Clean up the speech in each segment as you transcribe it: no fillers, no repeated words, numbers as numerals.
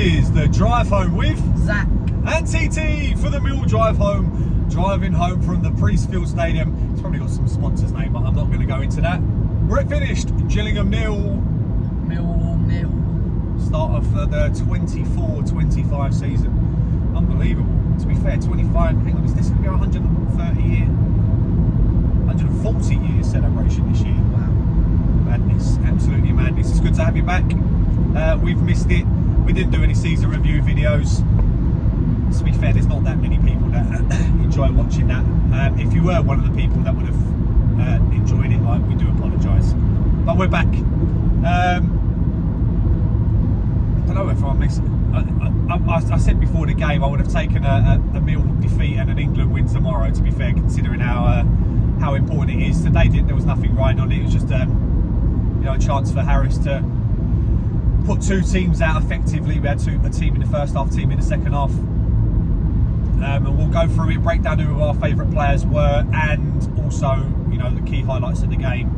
is the drive home with Zac and TT for the Millwall drive home. Driving home from the Priestfield Stadium. It's probably got some sponsors' name, but I'm not going to go into that. We're finished. Gillingham 0. Millwall 0. Start of the 24-25 season. Unbelievable. To be fair, 25. Hang on, is this going to be 130 year, 140 year celebration this year? Wow. Madness, absolutely madness. It's good to have you back. We've missed it. We didn't do any season review videos. To be fair, there's not that many people that enjoy watching that. If you were one of the people that would have enjoyed it, we do apologise. But we're back. I don't know if I'm missing. I said before the game I would have taken a Millwall defeat and an England win tomorrow. To be fair, considering how important it is. Today there was nothing riding on it. It was just a chance for Harris to put two teams out effectively. We had a team in the first half, team in the second half. And we'll go through it, break down who our favourite players were, and also, the key highlights of the game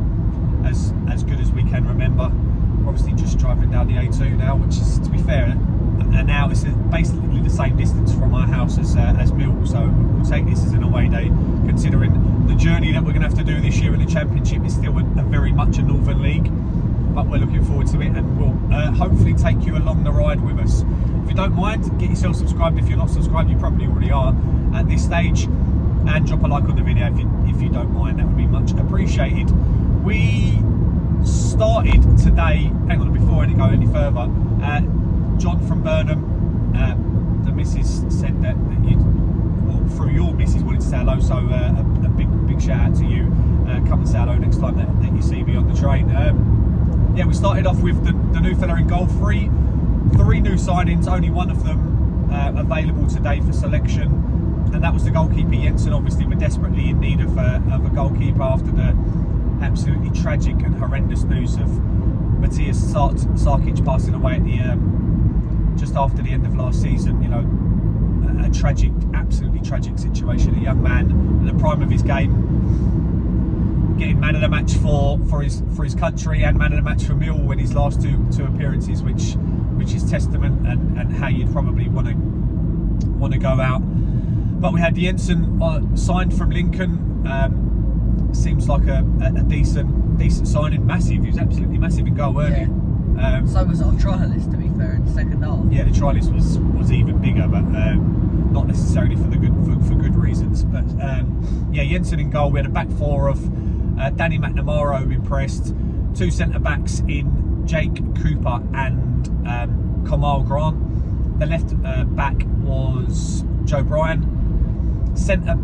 as good as we can remember. We're obviously just driving down the A2 now, which is, to be fair, and now it's basically the same distance from our house as Millwall, so we'll take this as an away day, considering the journey that we're going to have to do this year in the Championship is still a very much a Northern League. But we're looking forward to it, and we'll hopefully take you along the ride with us. If you don't mind, get yourself subscribed. If you're not subscribed, you probably already are at this stage, and drop a like on the video if you don't mind. That would be much appreciated. We started today. Hang on, before I go any further, John from Burnham, the missus said that you, through your missus, wanted to say hello. So a big shout out to you. Come and say hello next time that you see me on the train. Yeah, we started off with the new fella in goal. Three new signings, only one of them available today for selection, and that was the goalkeeper Jensen. Obviously, we're desperately in need of a goalkeeper after the absolutely tragic and horrendous news of Matthias Sarkic passing away at the just after the end of last season. A tragic, absolutely tragic situation. A young man at the prime of his game, getting man of the match for his country and man of the match for Millwall in his last two appearances, which is testament and how you'd probably want to go out. But we had Jensen signed from Lincoln. Seems like a decent signing. Massive. He was absolutely massive in goal, weren't he? So was our trialist, to be fair, in the second half. Yeah, the trialist was even bigger, but not necessarily for good reasons. But yeah, Jensen in goal. We had a back four of Danny McNamara, who impressed. Two centre backs in Jake Cooper and Kamal Grant. The left back was Joe Bryan. Centre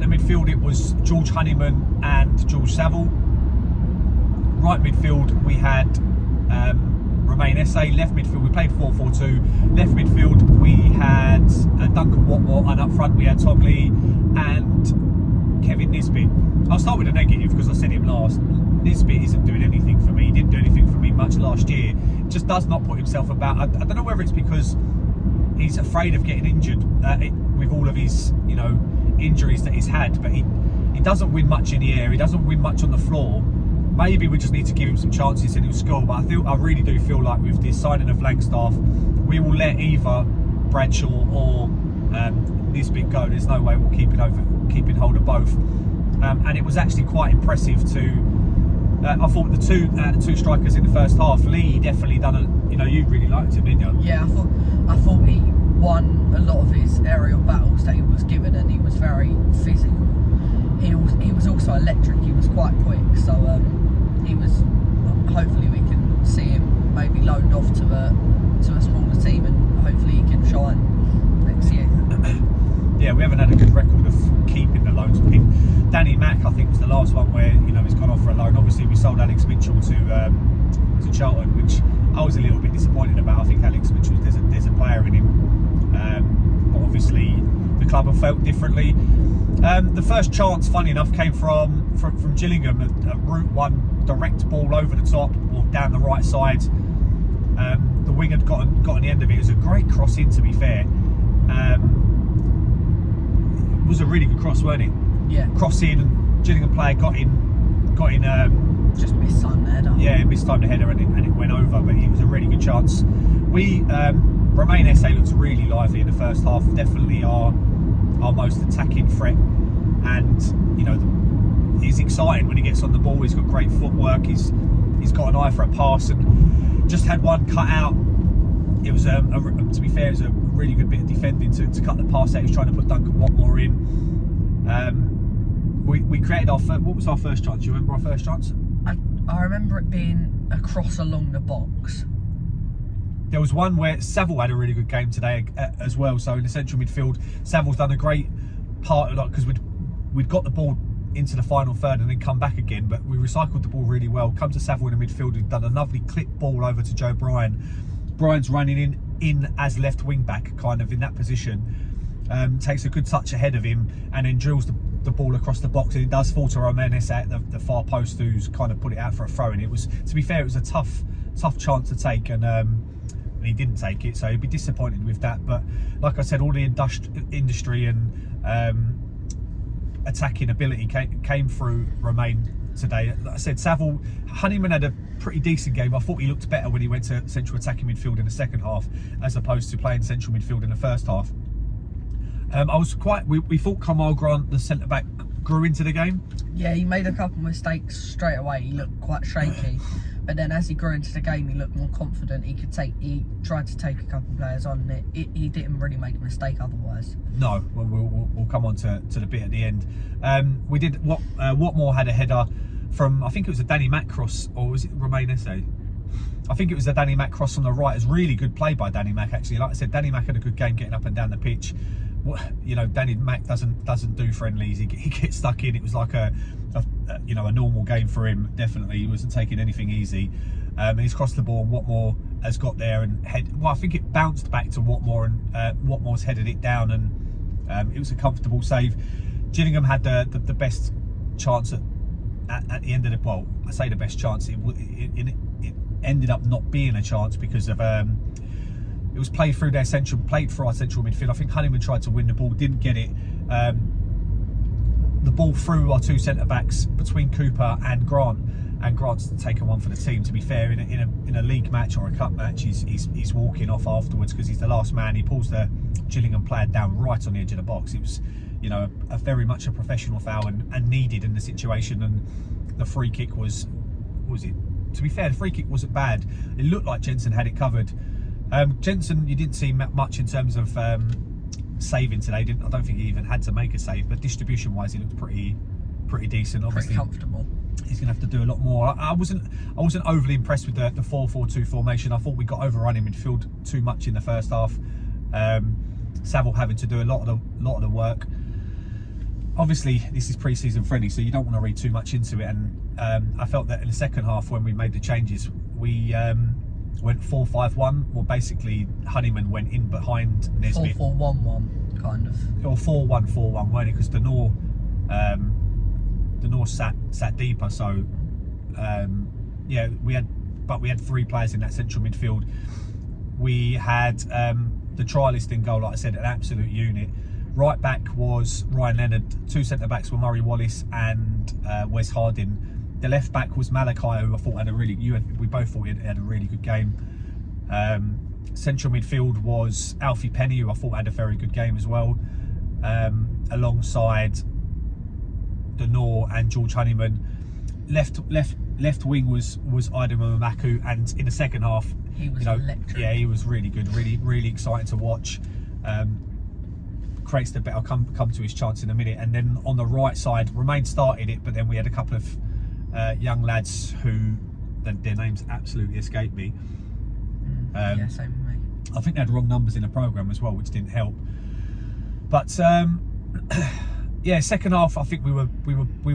midfield, it was George Honeyman and George Saville. Right midfield, we had Romain Esse. Left midfield, we played 4-4-2. Left midfield, we had Duncan Watmore, and up front we had Tom Lee and Kevin Nisbet. I'll start with the negative because I said him last. Nisbet isn't doing anything for me. He didn't do anything for me much last year. Just does not put himself about. I don't know whether it's because he's afraid of getting injured with all of his injuries that he's had, but he doesn't win much in the air. He doesn't win much on the floor. Maybe we just need to give him some chances and he'll score. But I really do feel like with the signing of Langstaff, we will let either Bradshaw or Nisbet go. There's no way we'll keeping hold of both. And it was actually quite impressive to. I thought the two strikers in the first half, Lee definitely done you really liked him, didn't you? Yeah, I thought he won a lot of his aerial battles that he was given, and he was very physical. He was also electric. He was quite quick, so he was. Hopefully, we can see him maybe loaned off to a smaller team, and hopefully he can shine next year. Yeah, we haven't had a good record of keeping the loans. I think Danny Mack, I think, was the last one where he's gone off for a loan. Obviously, we sold Alex Mitchell to Charlton, which I was a little bit disappointed about. I think Alex Mitchell, there's a player in him, but obviously the club have felt differently. The first chance, funny enough, came from Gillingham, a route one direct ball over the top or down the right side. The wing had got on the end of it. It was a great cross in, to be fair. It was a really good cross, weren't it? Yeah. Cross in, and Gillingham player got in just mistimed the header. Yeah, mistimed the header and it went over, but it was a really good chance. Romain Esse looks really lively in the first half. Definitely our most attacking threat, and he's exciting when he gets on the ball. He's got great footwork. He's got an eye for a pass, and just had one cut out. It was to be fair, it was a really good bit of defending to cut the pass out. He was trying to put Duncan Watmore in. We created what was our first chance? Do you remember our first chance? I remember it being a cross along the box. There was one where Saville had a really good game today as well. So in the central midfield, Saville's done a great part of that, because we'd got the ball into the final third and then come back again, but we recycled the ball really well. Come to Saville in the midfield, who'd done a lovely clip ball over to Joe Bryan. Bryan's running in as left wing back, kind of in that position. Takes a good touch ahead of him and then drills the ball across the box, and it does fall to Romain Esse at the far post, who's kind of put it out for a throw. And it was, to be fair, it was a tough chance to take, and he didn't take it, so he'd be disappointed with that. But like I said, all the industry and attacking ability came through Romain today. Like I said, Saville, Honeyman had a pretty decent game. I thought he looked better when he went to central attacking midfield in the second half, as opposed to playing central midfield in the first half. We thought Kamal Grant, the centre back, grew into the game. Yeah, he made a couple of mistakes straight away. He looked quite shaky, but then as he grew into the game, he looked more confident. He tried to take a couple of players on. He didn't really make a mistake otherwise. No, we'll come on to the bit at the end. We did Watmore had a header from, I think it was a Danny Mack cross, or was it Romain Esse? I think it was a Danny Mack cross from the right. It was really good play by Danny Mack, actually. Like I said, Danny Mack had a good game getting up and down the pitch. Danny Mack doesn't do friendlies. He gets stuck in. It was like a normal game for him. Definitely, he wasn't taking anything easy. He's crossed the ball, and Watmore has got there and I think it bounced back to Watmore, and Watmore's headed it down, and it was a comfortable save. Gillingham had the best chance at the end of the, well, I say the best chance. It ended up not being a chance because of it was played through our central midfield. I think Honeyman tried to win the ball, didn't get it. The ball through our two centre backs between Cooper and Grant, and Grant's taken one for the team. To be fair, in a league match or a cup match, he's walking off afterwards because he's the last man. He pulls the Gillingham player down right on the edge of the box. It was, a very much a professional foul and needed in the situation. And the free kick was it? To be fair, the free kick wasn't bad. It looked like Jensen had it covered. Jensen, you didn't see much in terms of saving today. I don't think he even had to make a save, but distribution wise he looked pretty decent. Obviously, pretty comfortable. He's going to have to do a lot more. I wasn't overly impressed with the 4-4-2 formation. I thought we got overrun in midfield too much in the first half. Saville having to do a lot of the work. Obviously this is pre-season friendly, so you don't want to read too much into it, and I felt that in the second half when we made the changes, we went 4-5-1. Well, basically Honeyman went in behind Nesbitt. 4-4-1-1 kind of. Or 4-1-4-1, weren't it? Because the North sat deeper. So yeah, we had three players in that central midfield. We had the trialist in goal, like I said, an absolute unit. Right back was Ryan Leonard. Two centre backs were Murray Wallace and Wes Harding. The left back was Malachi, who I thought we both thought he had a really good game. Central midfield was Alfie Penny, who I thought had a very good game as well, alongside Denor and George Honeyman. Left wing was Aidan Mamaku, and in the second half, he was electric. Yeah, he was really good, really exciting to watch. Creates the bit. I'll come to his chance in a minute. And then on the right side, Romain started it, but then we had a couple of young lads who their names absolutely escaped me. Yeah, same with me. I think they had wrong numbers in the programme as well, which didn't help. But yeah, second half, I think we were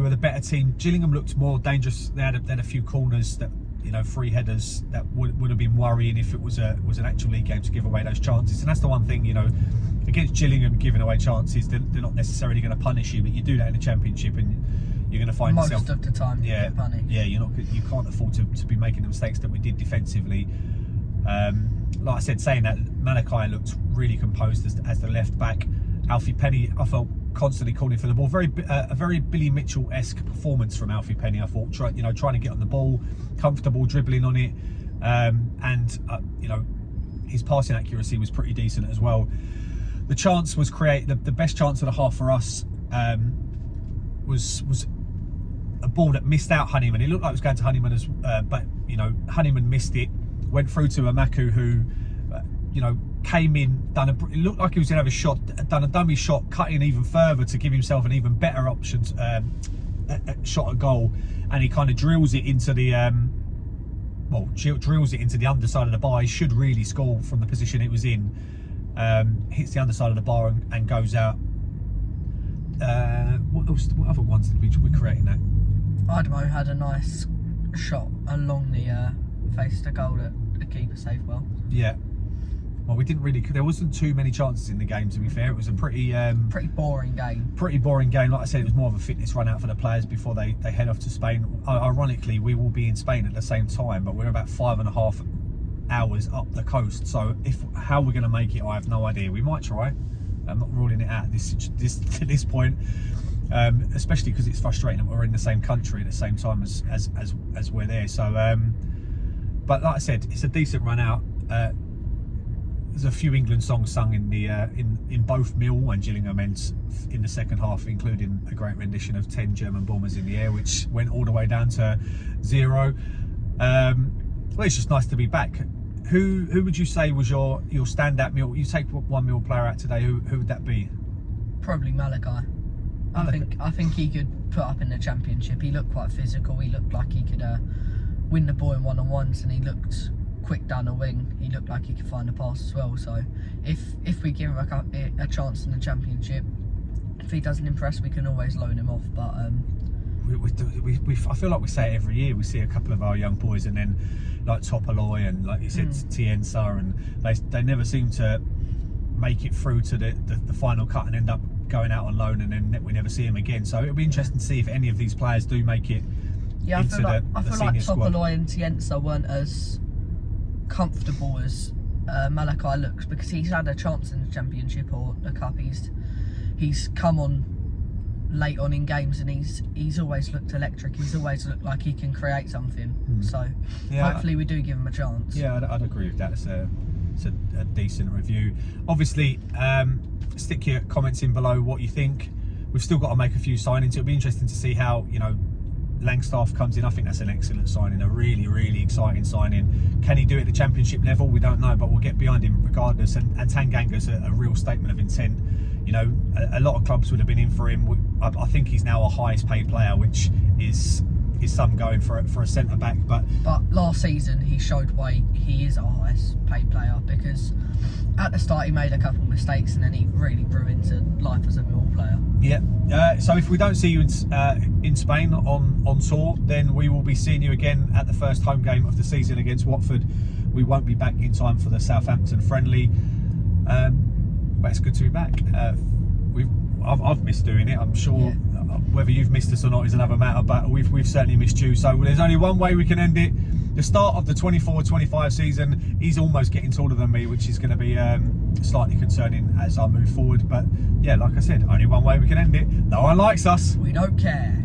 the better team. Gillingham looked more dangerous. They had a few corners that, free headers that would have been worrying if it was an actual league game to give away those chances. And that's the one thing, against Gillingham giving away chances, they're not necessarily going to punish you, but you do that in the Championship and you're going to find yourself most of the time you get punished. Yeah, you can't afford to be making the mistakes that we did defensively. Like I said, saying that, Malachi looked really composed as the left back. Alfie Penny, I felt constantly calling for the ball. A very Billy Mitchell-esque performance from Alfie Penny, I thought. Trying to get on the ball, comfortable dribbling on it, and his passing accuracy was pretty decent as well. The chance was the best chance of the half for us was a ball that missed out Honeyman. It looked like it was going to Honeyman, but Honeyman missed it. Went through to Amaku, who came in, it looked like he was going to have a shot, done a dummy shot, cutting even further to give himself an even better option, shot at goal, and he kind of drills it into the underside of the bar. He should really score from the position it was in. Hits the underside of the bar and goes out. What other ones did we create in that? Idemo had a nice shot along the face of the goal that the keeper saved well. Yeah. Well, there wasn't too many chances in the game, to be fair. It was a pretty boring game. Pretty boring game. Like I said, it was more of a fitness run out for the players before they head off to Spain. Ironically, we will be in Spain at the same time, but we're about 5.5 hours up the coast. So how we're going to make it, I have no idea. We might try. I'm not ruling it out at this point, especially because it's frustrating that we're in the same country at the same time as we're there. So, but like I said, it's a decent run out. There's a few England songs sung in both Millwall and Gillingham ends in the second half, including a great rendition of 10 German bombers in the air, which went all the way down to 0. Well, it's just nice to be back. Who would you say was your standout Mill? You take one Mill player out today. Who would that be? Probably Malachi. I think he could put up in the Championship. He looked quite physical. He looked like he could win the ball in one-on-ones, and he looked quick down the wing. He looked like he could find a pass as well. So if we give him a chance in the Championship, if he doesn't impress, we can always loan him off. But I feel like we say it every year. We see a couple of our young boys, and then like Topaloy and like you said, Tiensa, and they never seem to make it through to the final cut and end up going out on loan, and then we never see him again. So it'll be interesting to see if any of these players do make it. Yeah, I feel like Topaloy and Tiensa weren't as comfortable as Malachi looks, because he's had a chance in the Championship or the Cup. He's come on late on in games, and he's always looked electric. He's always looked like he can create something. So yeah, hopefully we do give him a chance. Yeah, I'd agree with that. It's a decent review. Obviously, stick your comments in below what you think. We've still got to make a few signings. It'll be interesting to see how Langstaff comes in. I think that's an excellent signing, a really, really exciting signing. Can he do it at the Championship level? We don't know, but we'll get behind him regardless. And Tanganga's a real statement of intent. A lot of clubs would have been in for him. I think he's now our highest paid player, which is some going for a centre back. But last season he showed why he is our highest paid player, because at the start he made a couple of mistakes, and then he really grew into life as a Millwall player. Yeah. So if we don't see you in Spain on tour, then we will be seeing you again at the first home game of the season against Watford. We won't be back in time for the Southampton friendly. But it's good to be back. I've missed doing it. I'm sure whether you've missed us or not is another matter, but we've certainly missed you. So there's only one way we can end it. The start of the 24-25 season, he's almost getting taller than me, which is going to be slightly concerning as I move forward. But yeah, like I said, only one way we can end it. No one likes us. We don't care.